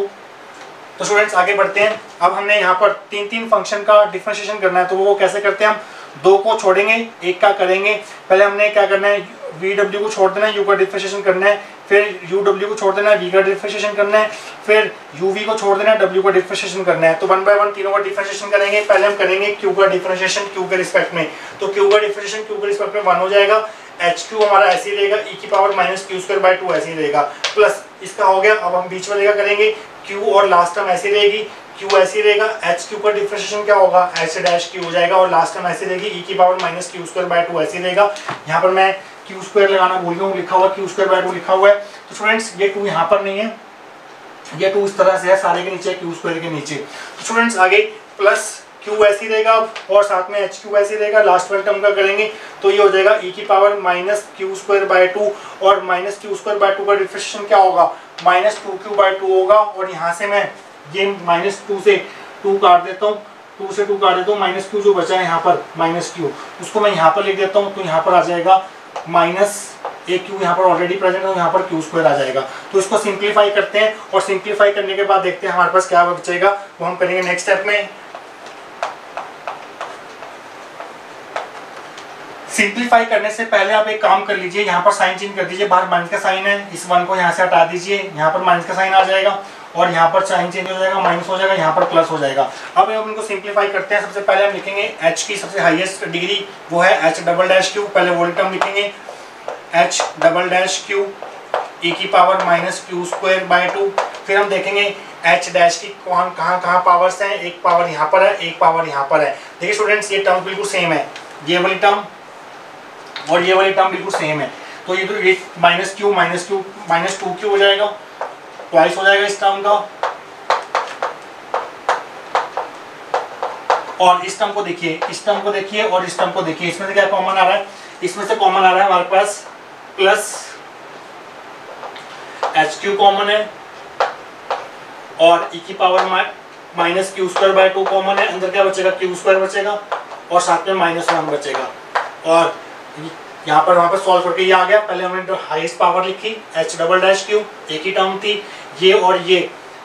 तो स्टूडेंट्स आगे बढ़ते हैं। अब हमने यहाँ पर तीन फंक्शन का डिफरेंशिएशन करना है, तो वो कैसे करते हैं हम, 2 को छोड़ेंगे, 1 का करेंगे। पहले हमने क्या करना है, वी डब्ल्यू को छोड़ देना है, यू का डिफरेंशिएशन करना है, फिर यू डब्ल्यू को छोड़ देना है, वी का डिफरेंशिएशन करना है, फिर यू वी को छोड़ देना है, डब्ल्यू का डिफरेंशिएशन करना है। तो 1 बाय 1 तीनों का डिफरेंशिएशन करेंगे। पहले हम करेंगे क्यू का डिफरेंशिएशन क्यू के रिस्पेक्ट में, तो क्यू का डिफरेंशिएशन क्यू के रिस्पेक्ट में 1 हो जाएगा। एच क्यू हमारा ऐसे ही रहेगा, e की power minus Q square by 2 ऐसे ही रहेगा, प्लस इसका हो गया। अब हम बीच वाले का करेंगे, q और लास्ट टर्म ऐसी रहेगी, q ऐसी रहेगा, एच क्यू का डिफरेंशिएशन क्या होगा, एच डैश क्यू हो जाएगा, और लास्ट टर्म ऐसी रहेगी, e की power minus Q square by 2 ऐसी रहेगा। यहाँ पर मैं क्यू स्क्वायर लगाना भूल गया हूँ, लिखा हुआ क्यू स्क्वायर बाय 2 लिखा हुआ है। तो स्टूडेंट्स ये 2 यहाँ पर नहीं है, ये 2 इस तरह से है सारे के नीचे, क्यू स्क्वायर के नीचे। तो स्टूडेंट्स आगे प्लस क्यू ऐसी रहेगा और साथ में एच क्यू ऐसी रहेगा, लास्ट वाले टर्म का करेंगे तो ये हो जाएगा e की power minus Q square by 2, और माइनस क्यू स्क्वायर बाय 2 का डिफरेंशिएशन क्या होगा, माइनस 2q बाय 2 होगा। और यहाँ से मैं ये माइनस 2 से 2 काट देता हूँ, 2 से 2 काट देता हूँ, माइनस क्यू जो बचा है यहाँ पर माइनस क्यू, उसको मैं यहाँ पर लिख देता हूँ। तो यहाँ पर आ जाएगा माइनस एक क्यू, यहाँ पर ऑलरेडी प्रेजेंट है, यहाँ पर क्यू स्क्वायर आ जाएगा। तो इसको सिंप्लीफाई करते हैं, और सिंप्लीफाई करने के बाद देखते हैं हमारे पास क्या बचेगा, वो हम करेंगे नेक्स्ट स्टेप में। सिंप्लीफाई करने से पहले आप एक काम कर लीजिए, यहाँ पर साइन चेंज कर दीजिए, बाहर माइनस का साइन है, इस 1 को यहाँ से हटा दीजिए, यहाँ पर माइनस का साइन आ जाएगा, और यहाँ पर साइन चेंज हो जाएगा, माइनस हो जाएगा, यहाँ पर प्लस हो जाएगा। अब हम इनको सिंप्लीफाई करते हैं। सबसे पहले हम लिखेंगे h की सबसे हाईएस्ट डिग्री, वो है h डबल डैश क्यू। पहले वोल टर्म लिखेंगे h double dash Q e की power minus Q square by 2। फिर हम देखेंगे h डैश की कहाँ पावर्स हैं, एक पावर यहाँ पर है, एक पावर यहाँ पर है। देखिए स्टूडेंट्स ये टर्म बिल्कुल सेम है, ये वाली टर्म और ये वाली टर्म बिल्कुल सेम है। तो ये तो ये माइनस क्यू माइनस 2q हो जाएगा, ट्वाइस हो जाएगा इस टर्म का। और इस टर्म को देखिए, इस टर्म को देखिए, और इस टर्म को देखिए, इसमें से क्या कॉमन आ रहा है, इसमें से कॉमन आ रहा है हमारे पास प्लस एच क्यू कॉमन है, और e की power minus Q square by 2 common है। अंदर क्या बचेगा, क्यू स्क्वायर बचेगा, और साथ में -1 बचेगा। और यहाँ पर वहाँ पर सॉल्व करके ये आ गया। पहले हमने जो हाईएस्ट पावर लिखी h डबल डैश क्यू, एक ही टर्म थी, ये और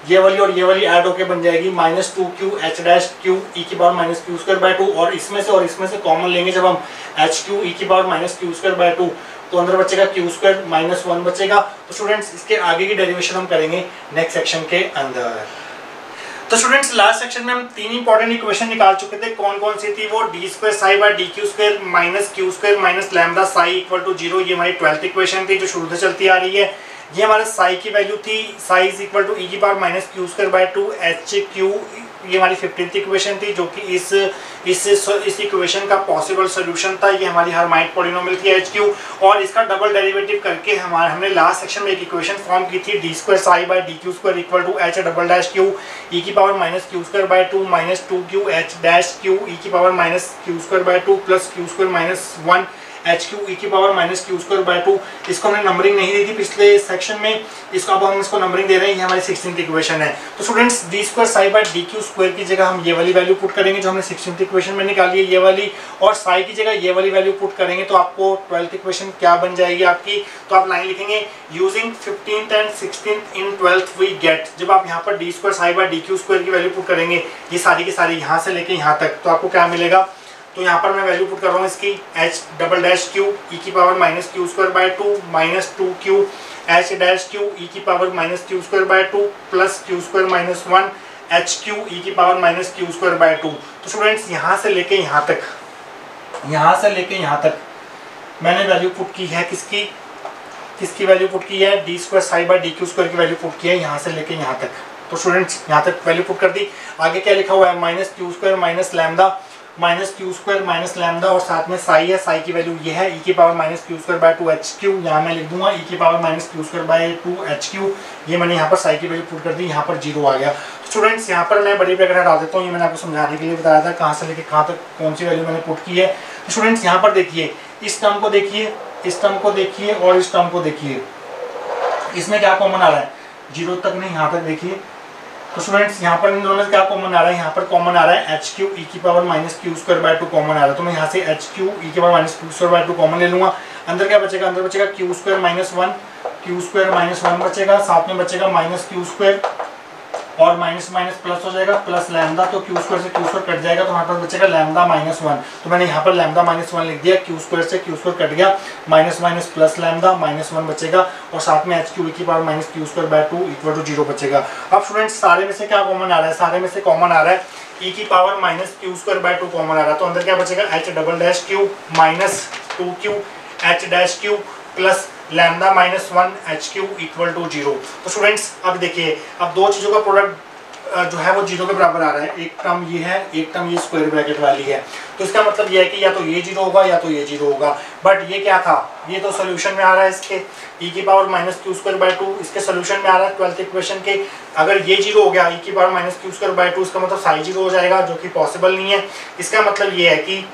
ये वाली और ये वाली ऐड होके बन जाएगी minus 2q h dash Q e की power minus Q square by 2। और इसमें से कॉमन लेंगे जब हम h क्यू e की power minus Q square by 2, तो अंदर बचेगा क्यू स्क्वायर -1 बचेगा। तो स्टूडेंट्स इसके आगे की डेरिवेशन हम करेंगे नेक्स्ट सेक्शन के अंदर। तो स्टूडेंट्स लास्ट सेक्शन में हम 3 इंपॉर्टेंट इक्वेशन निकाल चुके थे। कौन कौन सी थी वो, D square psi by D Q square minus Q square minus lambda psi equal to 0। ये हमारी 12th इक्वेशन थी जो शुरू से चलती आ रही है। ये हमारे साई की वैल्यू थी, Sai is equal to E की power minus Q square by 2 H Q. ये हमारी 15th इक्वेशन थी जो कि इस इक्वेशन का पॉसिबल सोल्यूशन था। ये हमारी हार्माइट पॉलिनोमियल थी एच क्यू, और इसका डबल डेरिवेटिव करके हमने लास्ट सेक्शन में एक इक्वेशन फॉर्म की थी D square psi by D Q square equal to H double dash Q E की power minus Q square by 2 माइनस 2 Q H dash Q E की power minus Q square by 2 प्लस Q square minus 1 H Q E की power minus Q square by 2। इसको हमने numbering नहीं दी थी पिछले सेक्शन में, इसको अब हम इसको नंबरिंग दे रहे हैं। ये हमारी 16th इक्वेशन है। तो students D square psi by D Q square की जगह हम ये वाली वैल्यू पुट करेंगे जो हमने 16th इक्वेशन में निकाली है ये वाली, और साई की जगह ये वाली वैल्यू पुट करेंगे तो आपको 12th इक्वेशन क्या बन जाएगी आपकी। तो आप लाइन लिखेंगे using 15th and 16th in 12th we get. जब आप यहाँ पर D square psi by D Q square की वैल्यू पुट करेंगे ये सारी की सारी यहाँ से लेके यहाँ तक, तो आपको क्या मिलेगा। तो यहाँ पर मैं वैल्यू पुट कर रहा हूँ इसकी H double dash Q E की power minus Q square by 2 माइनस 2 Q H dash Q E की power minus Q square by 2 प्लस Q square minus 1 H Q E की power minus Q square by 2। तो students यहाँ से लेके यहाँ तक मैंने वैल्यू पुट की है किसकी वैल्यू पुट की है, D square psi by D Q square की वैल्यू पुट की है यहाँ से लेके यहाँ तक। तो स्टूडेंट्स यहाँ तक वैल्यू पुट कर दी। आगे क्या लिखा हुआ है, minus Q square minus lambda minus Q square minus lambda, और साथ में साई है, साई की वैल्यू ये है ई की power minus Q square by 2 H Q. यहाँ मैं लिख दूंगा ई की power minus Q square by 2 H Q. ये मैंने यहाँ पर साई की वैल्यू पुट कर दी, यहाँ पर 0 आ गया। तो स्टूडेंट्स यहाँ पर मैं बड़ी ब्रैकेट हटा देता हूँ, ये मैंने आपको समझाने के लिए बताया था कहाँ से लेके कहाँ तक कौन सी वैल्यू मैंने पुट की है। तो स्टूडेंट्स यहाँ पर देखिए, इस टर्म को देखिए, इस टर्म को देखिए और इस टर्म को देखिए, इसमें क्या कॉमन आ रहा है, 0 तक नहीं, यहाँ तक देखिए। तो स्टूडेंट्स यहाँ पर इन दोनों में क्या कॉमन आ रहा है, यहाँ पर कॉमन आ रहा है एच क्यू ई की power minus Q square by 2 common आ रहा है। तो मैं यहाँ से एच क्यू ई की power minus Q square by 2 common ले लूंगा। अंदर क्या बचेगा, अंदर बचेगा क्यू स्क्वायर माइनस 1 बचेगा, साथ में बचेगा माइनस क्यू स्क्वायर और माइनस माइनस प्लस हो जाएगा, प्लस लैम्डा, तो क्यू स्क्वायर से क्यू स्क्वायर कट जाएगा तो हमारे पास बचेगा लैम्डा माइनस 1। तो मैंने यहाँ पर लैम्डा माइनस 1 लिख दिया, क्यू स्क्वायर से क्यू स्क्वायर कट गया, minus minus plus lambda minus 1 बचेगा, और साथ में एच क्यू ई की power minus Q square by 2 equal to 0 बचेगा। अब स्टूडेंट्स सारे में से क्या कॉमन आ रहा है, सारे में से कॉमन आ रहा है ई की power minus Q square by 2 common आ रहा है। तो अंदर क्या बचेगा, h double dash Q minus 2 Q H dash Q plus lambda minus 1 H Q equal to 0। तो स्टूडेंट्स अब देखिए, अब दो चीज़ों का प्रोडक्ट जो है वो 0 के बराबर आ रहा है। एक टर्म ये है, एक टर्म ये स्क्वायर ब्रैकेट वाली है। तो इसका मतलब ये है कि या तो ये 0 होगा या तो ये 0 होगा। बट ये क्या था, ये तो सोल्यूशन में आ रहा है इसके e की power minus Q square by 2 इसके सोल्यूशन में आ रहा है 12th इक्वेशन के। अगर ये 0 हो गया e की power minus Q square by 2, इसका मतलब साई 0 हो जाएगा, जो कि पॉसिबल नहीं है। इसका मतलब ये है कि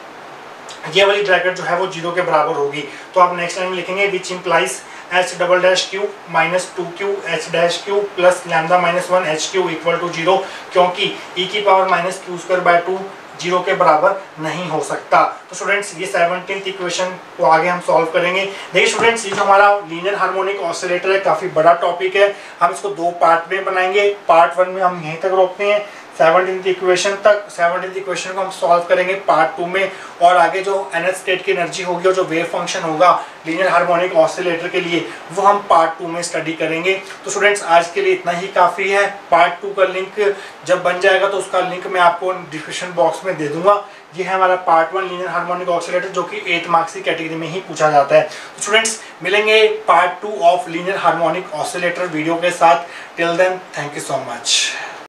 ये वाली ब्रैकेट जो है वो 0 के बराबर होगी। तो आप नेक्स्ट लाइन में लिखेंगे which implies H double dash Q minus 2 Q H dash Q plus lambda minus 1 H Q equal to 0, क्योंकि ई की power minus Q square by 2 0 के बराबर नहीं हो सकता। तो स्टूडेंट्स ये 17th इक्वेशन को आगे हम सॉल्व करेंगे। देखिए स्टूडेंट्स, ये जो हमारा लीनियर हार्मोनिक ऑसिलेटर है काफ़ी बड़ा टॉपिक है। हम इसको 2 पार्ट में बनाएंगे। पार्ट 1 में हम यहीं तक रोकते हैं 17th इक्वेशन तक। 17th इक्वेशन को हम सॉल्व करेंगे पार्ट 2 में, और आगे जो nth स्टेट की एनर्जी होगी और जो वेव फंक्शन होगा लीनियर हार्मोनिक ऑसिलेटर के लिए वो हम पार्ट 2 में स्टडी करेंगे। तो स्टूडेंट्स आज के लिए इतना ही काफ़ी है। पार्ट 2 का लिंक जब बन जाएगा तो उसका लिंक मैं आपको डिस्क्रिप्शन बॉक्स में दे दूंगा। ये है हमारा पार्ट 1 लीनियर हार्मोनिक ऑसिलेटर, जो कि 8th मार्क्स की कैटेगरी में ही पूछा जाता है। तो स्टूडेंट्स मिलेंगे part 2 of linear harmonic oscillator video के साथ। Till then thank you so much.